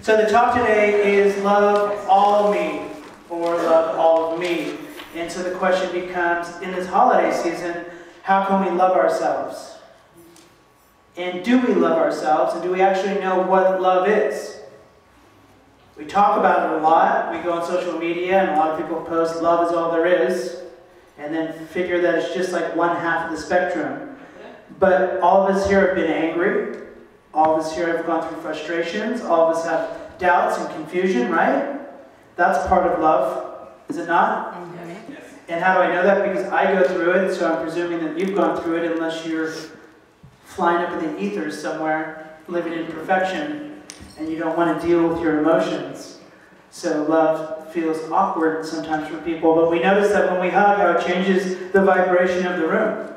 So the talk today is love all me, or love all of me. And so the question becomes, in this holiday season, how can we love ourselves? And do we love ourselves? And do we actually know what love is? We talk about it a lot. We go on social media and a lot of people post, love is all there is. And then figure that it's just like one half of the spectrum. But all of us here have been angry. All of us here have gone through frustrations. All of us have doubts and confusion, right? That's part of love, is it not? Mm-hmm. Yes. And how do I know that? Because I go through it, so I'm presuming that you've gone through it unless you're flying up in the ethers somewhere, living in perfection, and you don't want to deal with your emotions. So love feels awkward sometimes for people, but we notice that when we hug, how it changes the vibration of the room.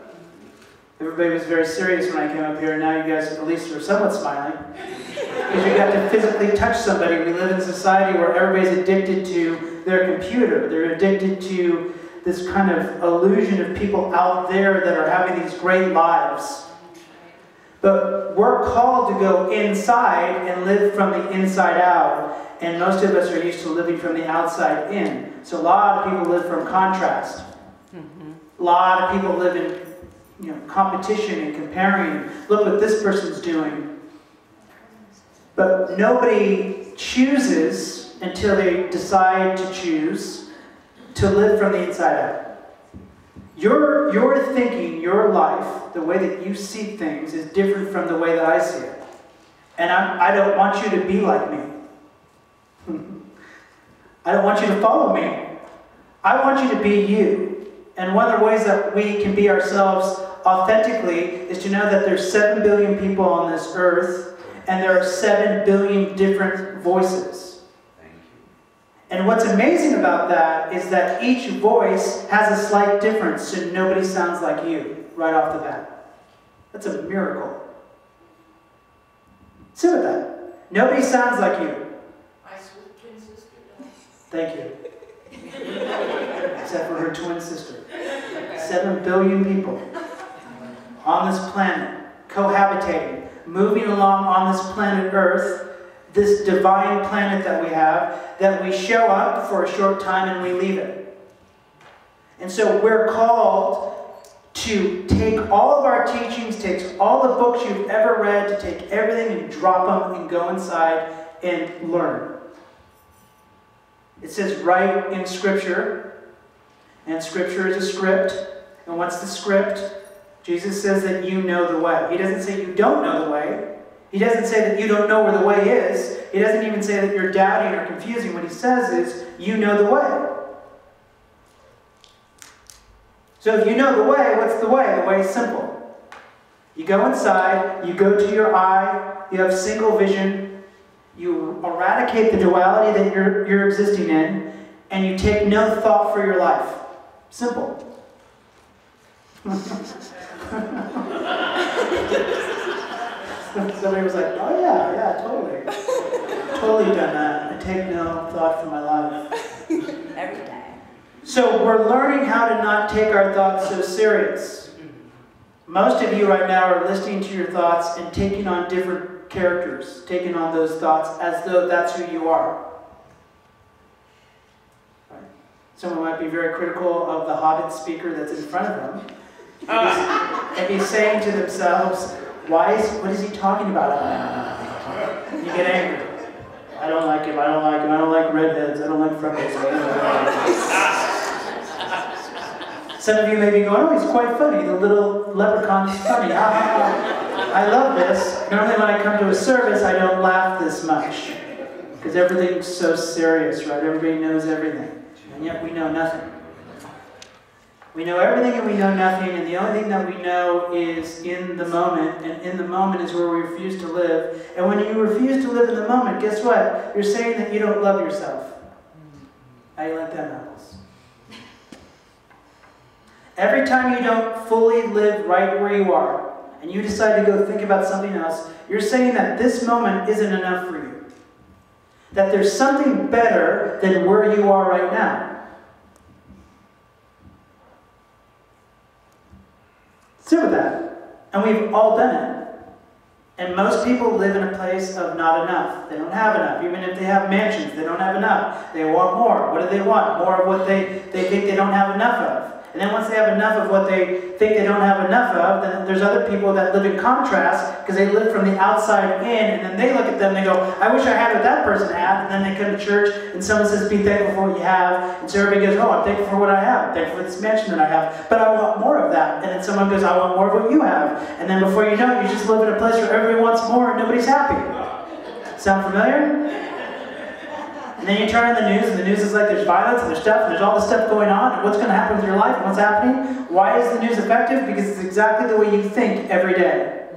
Everybody was very serious when I came up here, and now you guys at least are somewhat smiling. Because you got to physically touch somebody. We live in a society where everybody's addicted to their computer. They're addicted to this kind of illusion of people out there that are having these great lives. But we're called to go inside and live from the inside out. And most of us are used to living from the outside in. So a lot of people live from contrast. A lot of people live in competition and comparing. Look what this person's doing. But nobody chooses until they decide to choose to live from the inside out. Your thinking, your life, the way that you see things is different from the way that I see it. And I don't want you to be like me. I don't want you to follow me. I want you to be you. And one of the ways that we can be ourselves authentically is to know that there's 7 billion people on this earth, and there are 7 billion different voices. Thank you. And what's amazing about that is that each voice has a slight difference, so nobody sounds like you right off the bat. That's a miracle. Sit with that. Nobody sounds like you. My sweet twin sister does. Thank you. Except for her twin sister. 7 billion people on this planet, cohabitating, moving along on this planet Earth, this divine planet that we have, that we show up for a short time and we leave it. And so we're called to take all of our teachings, take all the books you've ever read, to take everything and drop them and go inside and learn. It says write in Scripture, and Scripture is a script. And what's the script? Jesus says that you know the way. He doesn't say you don't know the way. He doesn't say that you don't know where the way is. He doesn't even say that you're doubting or confusing. What he says is, you know the way. So if you know the way, what's the way? The way is simple. You go inside, you go to your eye, you have single vision, you eradicate the duality that you're existing in, and you take no thought for your life. Simple. Somebody was like, oh yeah, totally. Totally done that. I take no thought for my life. Every day. So we're learning how to not take our thoughts so serious. Most of you right now are listening to your thoughts and taking on different characters, taking on those thoughts as though that's who you are. Right? Someone might be very critical of the Hobbit speaker that's in front of them. And be saying to themselves, what is he talking about? And you get angry. I don't like him, I don't like him, I don't like redheads, I don't like freckles. Some of you may be going, oh, he's quite funny, the little leprechaun is funny. I love this. Normally when I come to a service, I don't laugh this much. Because everything's so serious, right? Everybody knows everything. And yet we know nothing. We know everything and we know nothing, and the only thing that we know is in the moment, and in the moment is where we refuse to live. And when you refuse to live in the moment, guess what? You're saying that you don't love yourself. How do you like that, Knuckles? Every time you don't fully live right where you are, and you decide to go think about something else, you're saying that this moment isn't enough for you. That there's something better than where you are right now. Sit with that. And we've all done it. And most people live in a place of not enough. They don't have enough. Even if they have mansions, they don't have enough. They want more. What do they want? More of what they think they don't have enough of. And then once they have enough of what they think they don't have enough of, then there's other people that live in contrast because they live from the outside in, and then they look at them and they go, I wish I had what that person had. And then they come to church and someone says, be thankful for what you have. And so everybody goes, oh, I'm thankful for what I have. I'm thankful for this mansion that I have. But I want more of that. And then someone goes, I want more of what you have. And then before you know it, you just live in a place where everybody wants more and nobody's happy. Sound familiar? And then you turn on the news, and the news is like there's violence, and there's stuff, and there's all this stuff going on, and what's going to happen with your life, and what's happening. Why is the news effective? Because it's exactly the way you think every day.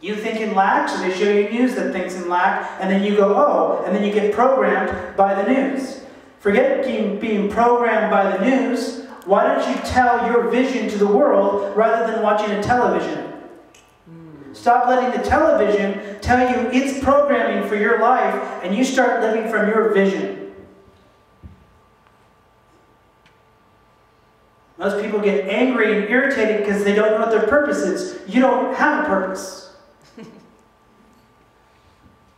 You think in lack, so they show you news that thinks in lack, and then you go, oh, and then you get programmed by the news. Forget being programmed by the news. Why don't you tell your vision to the world rather than watching a television? Stop letting the television tell you its programming for your life, and you start living from your vision. Most people get angry and irritated because they don't know what their purpose is. You don't have a purpose.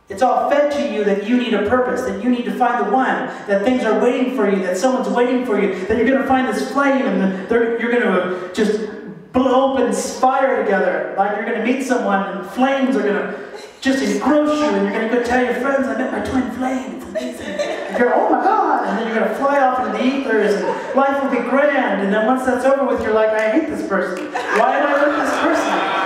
It's all fed to you that you need a purpose, that you need to find the one, that things are waiting for you, that someone's waiting for you, that you're going to find this flame, and you're going to just blow up and fire together. Like you're going to meet someone and flames are going to just engross you, and you're going to go tell your friends, I met my twin flame, it's amazing. And you're, oh my God, and then you're going to fly off into the ethers and life will be grand, and then once that's over with, you're like, I hate this person. Why did I let this person?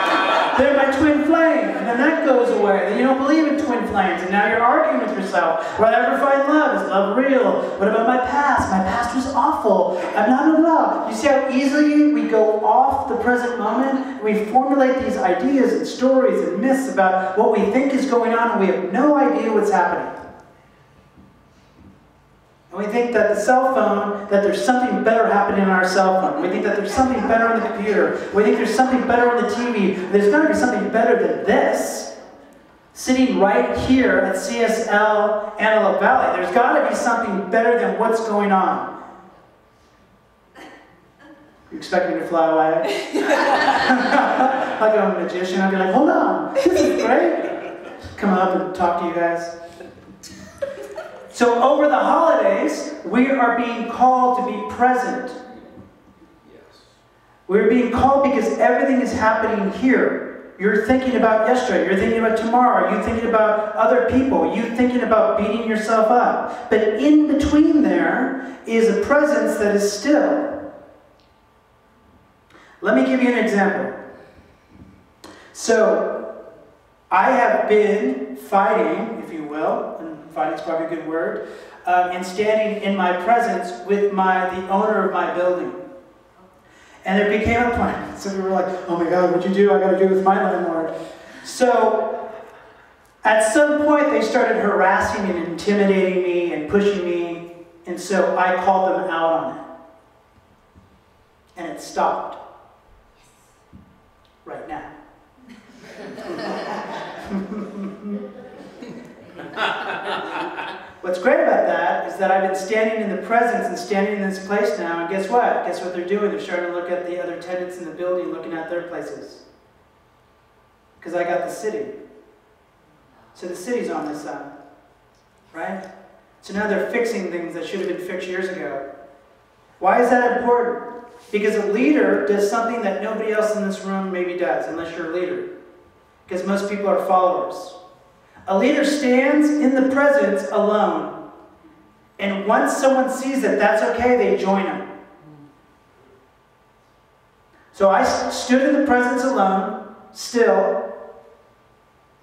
They're my twin flame, and then that goes away. Then you don't believe in twin flames, and now you're arguing with yourself. Will I ever find love? Is love real? What about my past? My past was awful. I'm not in love. You see how easily we go off the present moment? We formulate these ideas and stories and myths about what we think is going on, and we have no idea what's happening. And we think that the cell phone, that there's something better happening in our cell phone. We think that there's something better on the computer. We think there's something better on the TV. There's got to be something better than this. Sitting right here at CSL Antelope Valley, there's got to be something better than what's going on. You expect me to fly away? Like I'm a magician, I'd be like, hold on, this is great. Come up and talk to you guys. So over the holidays, we are being called to be present. We're being called because everything is happening here. You're thinking about yesterday. You're thinking about tomorrow. You're thinking about other people. You're thinking about beating yourself up. But in between there is a presence that is still. Let me give you an example. So, I have been fighting, if you will, and fighting is probably a good word, and standing in my presence with the owner of my building. And there became a point. So we were like, oh my God, what'd you do? I got to do with my landlord. So at some point they started harassing and intimidating me and pushing me. And so I called them out on it. And it stopped. Right now. What's great about that is that I've been standing in the presence and standing in this place now, and guess what? Guess what they're doing? They're starting to look at the other tenants in the building, looking at their places. Because I got the city. So the city's on this side. Right? So now they're fixing things that should have been fixed years ago. Why is that important? Because a leader does something that nobody else in this room maybe does, unless you're a leader. Because most people are followers. A leader stands in the presence alone. And once someone sees that that's okay, they join him. So I stood in the presence alone, still.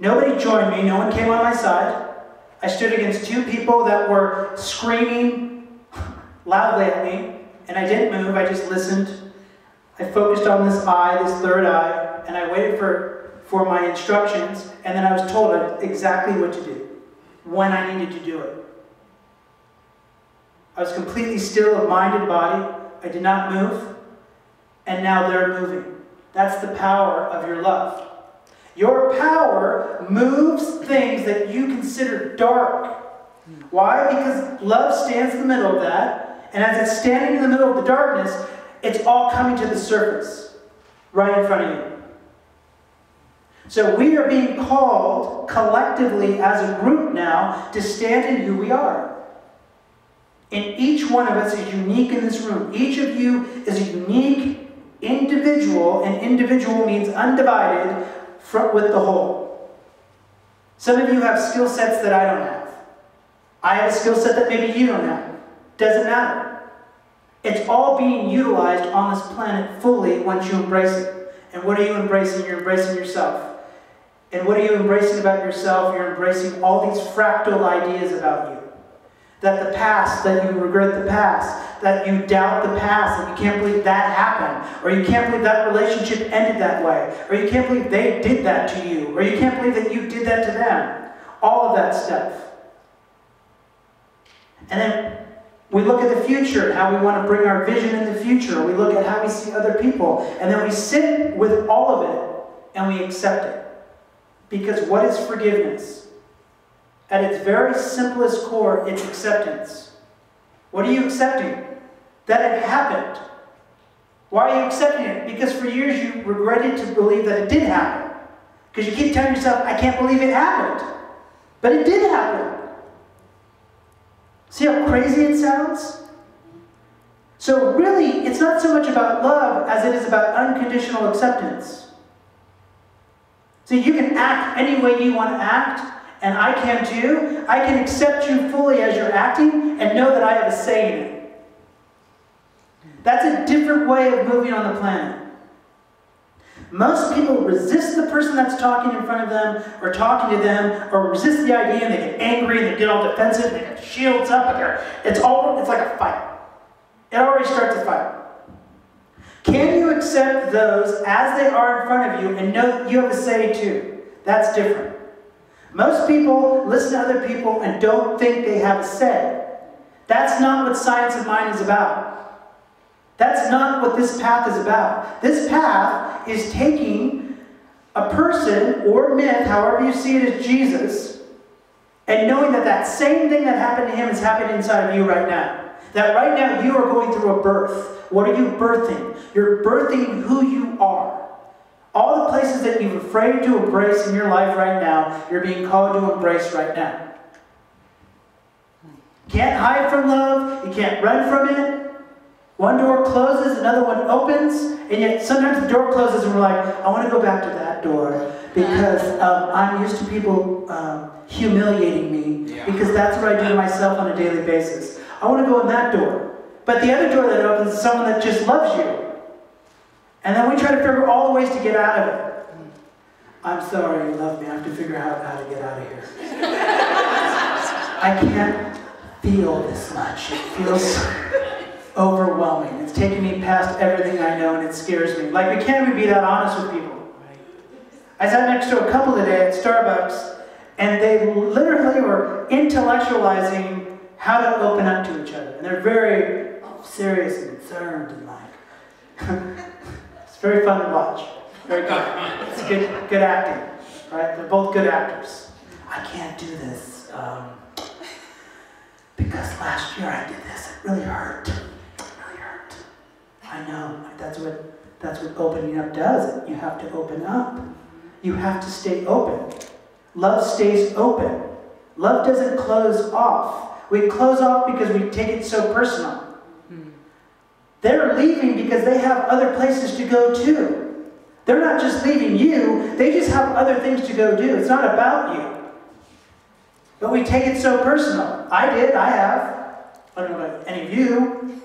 Nobody joined me. No one came on my side. I stood against two people that were screaming loudly at me. And I didn't move. I just listened. I focused on this eye, this third eye. And I waited for my instructions, and then I was told exactly what to do, when I needed to do it. I was completely still of mind and body. I did not move, and now they're moving. That's the power of your love. Your power moves things that you consider dark. Why? Because love stands in the middle of that, and as it's standing in the middle of the darkness, it's all coming to the surface, right in front of you. So we are being called collectively as a group now to stand in who we are. And each one of us is unique in this room. Each of you is a unique individual, and individual means undivided with the whole. Some of you have skill sets that I don't have. I have a skill set that maybe you don't have. Doesn't matter. It's all being utilized on this planet fully once you embrace it. And what are you embracing? You're embracing yourself. And what are you embracing about yourself? You're embracing all these fractal ideas about you. That the past, that you regret the past, that you doubt the past, and you can't believe that happened, or you can't believe that relationship ended that way, or you can't believe they did that to you, or you can't believe that you did that to them. All of that stuff. And then we look at the future, how we want to bring our vision in the future. We look at how we see other people, and then we sit with all of it, and we accept it. Because what is forgiveness? At its very simplest core, it's acceptance. What are you accepting? That it happened. Why are you accepting it? Because for years you regretted to believe that it did happen. Because you keep telling yourself, I can't believe it happened. But it did happen. See how crazy it sounds? So really, it's not so much about love as it is about unconditional acceptance. See, you can act any way you want to act, and I can too. I can accept you fully as you're acting and know that I have a say in it. That's a different way of moving on the planet. Most people resist the person that's talking in front of them or talking to them, or resist the idea, and they get angry and they get all defensive and they get shields up and it's like a fight. It already starts a fight. Can you accept those as they are in front of you and know that you have a say too? That's different. Most people listen to other people and don't think they have a say. That's not what science of mind is about. That's not what this path is about. This path is taking a person or myth, however you see it as Jesus, and knowing that that same thing that happened to him is happening inside of you right now. That right now you are going through a birth. What are you birthing? You're birthing who you are. All the places that you're afraid to embrace in your life right now, you're being called to embrace right now. You can't hide from love. You can't run from it. One door closes, another one opens, and yet sometimes the door closes and we're like, I want to go back to that door because I'm used to people humiliating me because that's what I do to myself on a daily basis. I want to go in that door. But the other door that opens is someone that just loves you. And then we try to figure all the ways to get out of it. I'm sorry you love me. I have to figure out how to get out of here. I can't feel this much. It feels overwhelming. It's taking me past everything I know and it scares me. Like, we can't even be that honest with people. I sat next to a couple today at Starbucks and they literally were intellectualizing how to open up to each other. And they're very serious and concerned and like... It's very fun to watch. Very good. It's good acting, right? They're both good actors. I can't do this because last year I did this. It really hurt. It really hurt. I know. That's what opening up does. You have to open up. You have to stay open. Love stays open. Love doesn't close off. We close off because we take it so personal. They're leaving because they have other places to go to. They're not just leaving you, they just have other things to go do. It's not about you. But we take it so personal. I did, I have. I don't know about any of you.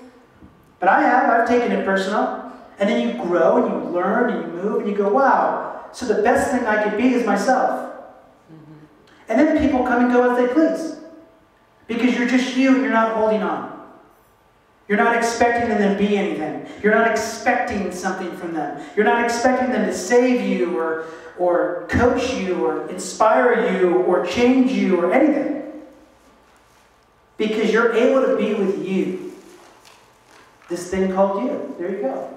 But I have, I've taken it personal. And then you grow and you learn and you move and you go, wow, so the best thing I could be is myself. And then people come and go as they please. Because you're just you and you're not holding on. You're not expecting them to be anything. You're not expecting something from them. You're not expecting them to save you or coach you or inspire you or change you or anything. Because you're able to be with you. This thing called you. There you go.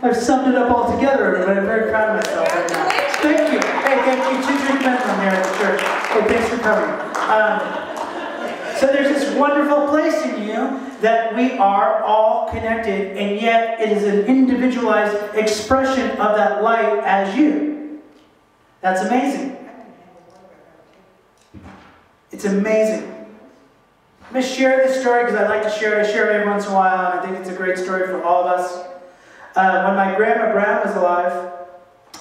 I've summed it up all together, everybody. I'm very proud of myself right now. Thank you. Hey, thank you. 2 drink men from here at the church. Hey, thanks for coming. So there's this wonderful place in you that we are all connected, and yet it is an individualized expression of that light as you. That's amazing. It's amazing. I'm going to share this story because I like to share it. I share it every once in a while, and I think it's a great story for all of us. When my grandma Brown was alive,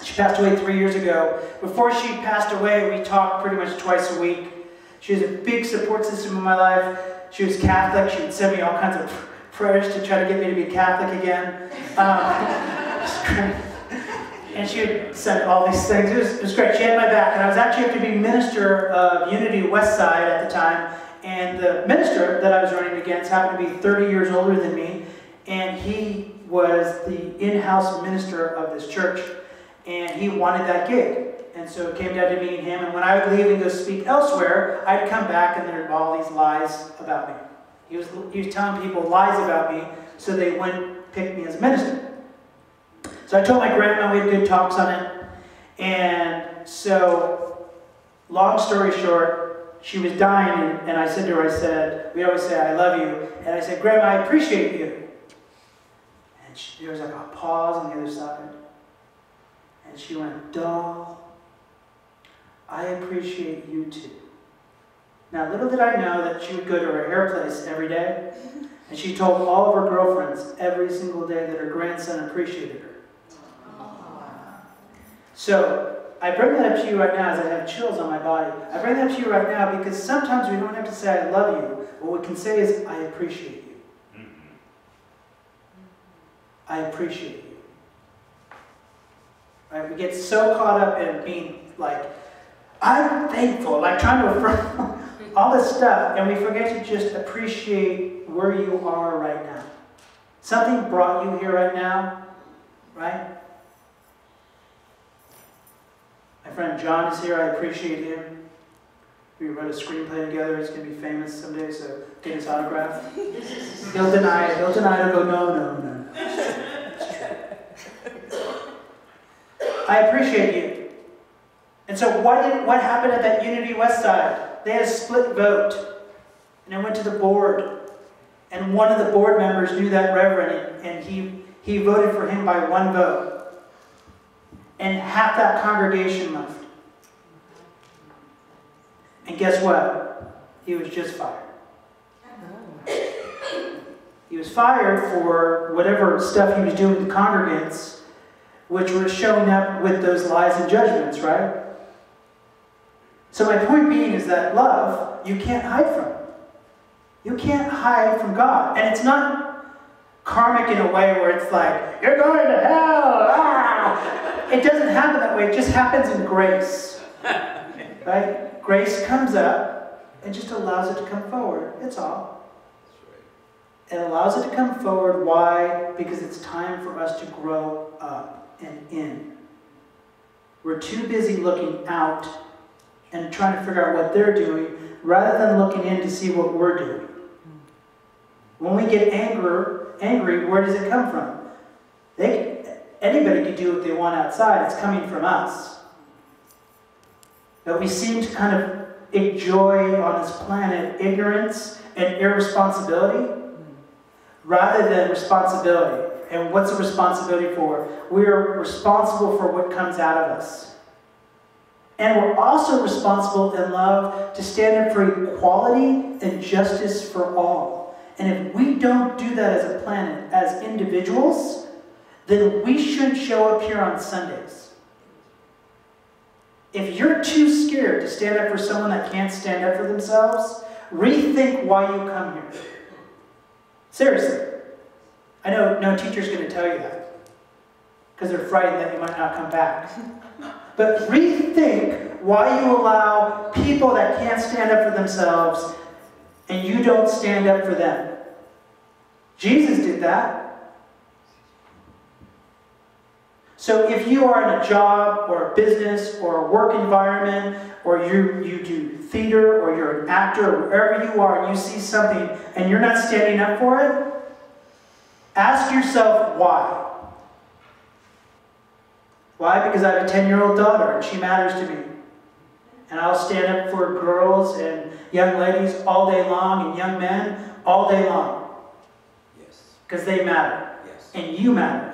she passed away 3 years ago. Before she passed away, we talked pretty much twice a week. She was a big support system in my life. She was Catholic. She would send me all kinds of prayers to try to get me to be Catholic again. And she would send all these things. It was great. She had my back. And I was actually up to be minister of Unity West Side at the time. And the minister that I was running against happened to be 30 years older than me. And he was the in-house minister of this church. And he wanted that gig. And so it came down to me and him. And when I would leave and go speak elsewhere, I'd come back and there'd be all these lies about me. He was telling people lies about me so they wouldn't pick me as a minister. So I told my grandma, we had good talks on it. And so, long story short, she was dying, and I said to her, we always say, I love you. And I said, Grandma, I appreciate you. And there was like a pause on the other side. And she went, doll, I appreciate you too. Now, little did I know that she would go to her hair place every day, and she told all of her girlfriends every single day that her grandson appreciated her. So, I bring that up to you right now as I have chills on my body. I bring that up to you right now because sometimes we don't have to say I love you. What we can say is I appreciate you. I appreciate you. Right? We get so caught up in being like, I'm thankful, like trying to affirm all this stuff, and we forget to just appreciate where you are right now. Something brought you here right now, right? My friend John is here. I appreciate him. We wrote a screenplay together. He's going to be famous someday, so get his autograph. He'll deny it. He'll deny it. He'll go, no. I appreciate you. And so what happened at that Unity West Side? They had a split vote. And it went to the board. And one of the board members knew that reverend, and he voted for him by one vote. And half that congregation left. And guess what? He was just fired. He was fired for whatever stuff he was doing with the congregants, which were showing up with those lies and judgments, right? So my point being is that love, you can't hide from. You can't hide from God. And it's not karmic in a way where it's like, you're going to hell! Ah! It doesn't happen that way. It just happens in grace. Right? Grace comes up and just allows it to come forward. It's all. It allows it to come forward. Why? Because it's time for us to grow up and in. We're too busy looking out and trying to figure out what they're doing rather than looking in to see what we're doing. When we get angry, where does it come from? Anybody can do what they want outside. It's coming from us. But we seem to kind of enjoy on this planet ignorance and irresponsibility rather than responsibility. And what's the responsibility for? We are responsible for what comes out of us. And we're also responsible in love to stand up for equality and justice for all. And if we don't do that as a planet, as individuals, then we shouldn't show up here on Sundays. If you're too scared to stand up for someone that can't stand up for themselves, rethink why you come here. Seriously. I know no teacher's going to tell you that because they're frightened that you might not come back. But rethink why you allow people that can't stand up for themselves and you don't stand up for them. Jesus did that. So if you are in a job or a business or a work environment or you do theater or you're an actor or wherever you are and you see something and you're not standing up for it, ask yourself why. Why? Because I have a 10-year-old daughter and she matters to me. And I'll stand up for girls and young ladies all day long and young men all day long. Yes. Because they matter. Yes. And you matter.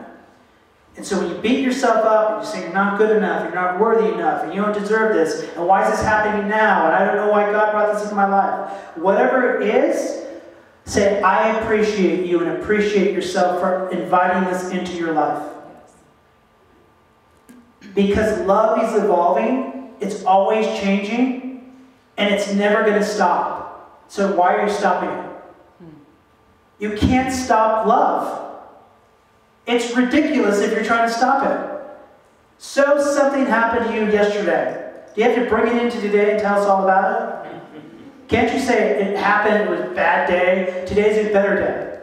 And so when you beat yourself up and you say you're not good enough, you're not worthy enough, and you don't deserve this, and why is this happening now, and I don't know why God brought this into my life. Whatever it is, say, I appreciate you and appreciate yourself for inviting this into your life. Because love is evolving, it's always changing, and it's never going to stop. So why are you stopping it? You can't stop love. It's ridiculous if you're trying to stop it. So something happened to you yesterday. Do you have to bring it into today and tell us all about it? Can't you say it happened, it was a bad day, today's a better day?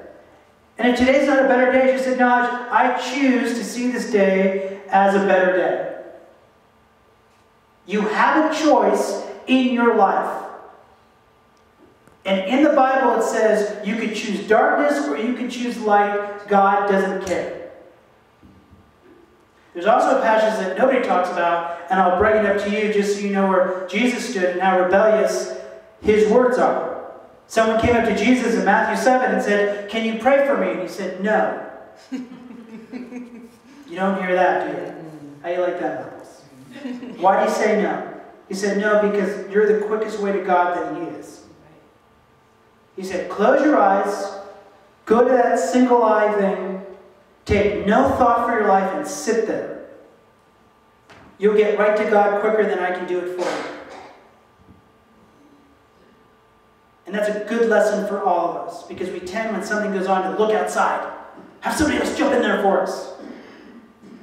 And if today's not a better day, just acknowledge, I choose to see this day as a better day. You have a choice in your life. And in the Bible it says you can choose darkness or you can choose light. God doesn't care. There's also a passage that nobody talks about, and I'll bring it up to you just so you know where Jesus stood and how rebellious his words are. Someone came up to Jesus in Matthew 7 and said, can you pray for me? And he said, no. You don't hear that, do you? How do you like that, Marcus? Why do you say no? He said, no, because you're the quickest way to God that he is. He said, close your eyes, go to that single eye thing, take no thought for your life and sit there. You'll get right to God quicker than I can do it for you. And that's a good lesson for all of us, because we tend, when something goes on, to look outside. Have somebody else jump in there for us.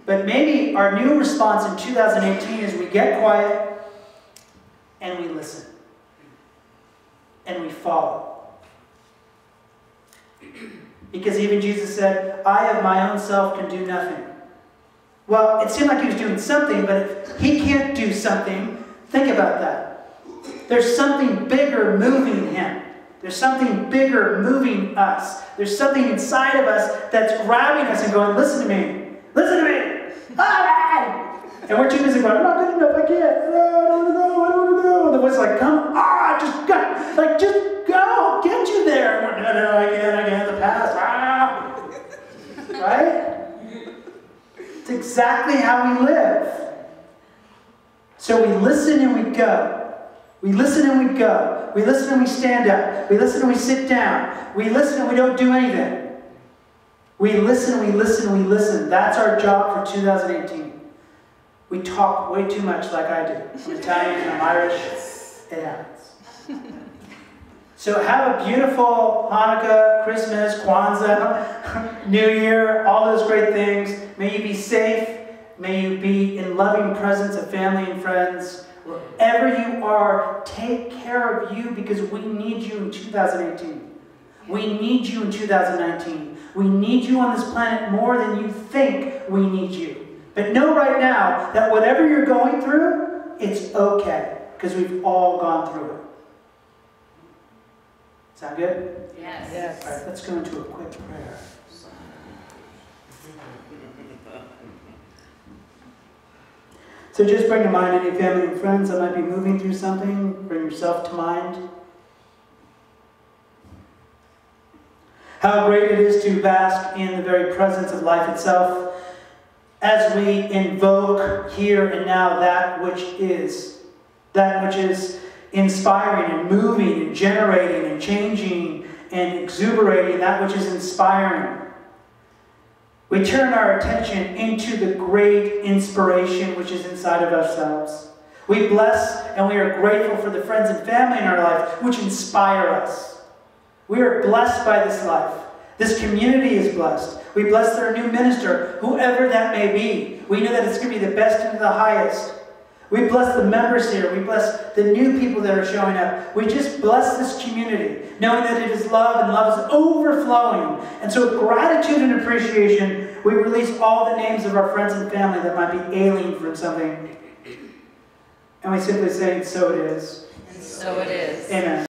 But maybe our new response in 2018 is we get quiet and we listen. And we follow. Because even Jesus said, I of my own self can do nothing. Well, it seemed like he was doing something, but if he can't do something, think about that. There's something bigger moving him. There's something bigger moving us. There's something inside of us that's grabbing us and going, listen to me. Listen to me. Ah! And we're too busy going, I'm not good enough, I can't. I don't know, I don't know. And the voice is like, come on, just go. Like, just go. I'll get you there. No, I can't, the past. Ah. Right? It's exactly how we live. So we listen and we go. We listen and we go. We listen and we stand up. We listen and we sit down. We listen and we don't do anything. We listen, we listen, we listen. That's our job for 2018. We talk way too much like I do. I'm Italian and I'm Irish. It happens. So have a beautiful Hanukkah, Christmas, Kwanzaa, New Year, all those great things. May you be safe. May you be in loving presence of family and friends. Wherever you are, take care of you, because we need you in 2018. We need you in 2019. We need you on this planet more than you think we need you. But know right now that whatever you're going through, it's okay, because we've all gone through it. Sound good? Yes. Yes. All right, let's go into a quick prayer. So just bring to mind any family and friends that might be moving through something. Bring yourself to mind. How great it is to bask in the very presence of life itself as we invoke here and now that which is inspiring and moving and generating and changing and exuberating, that which is inspiring. We turn our attention into the great inspiration which is inside of ourselves. We bless and we are grateful for the friends and family in our life which inspire us. We are blessed by this life. This community is blessed. We bless their new minister, whoever that may be. We know that it's going to be the best and the highest. We bless the members here. We bless the new people that are showing up. We just bless this community, knowing that it is love and love is overflowing. And so with gratitude and appreciation, we release all the names of our friends and family that might be ailing from something. And we simply say, so it is. And so it is. Amen.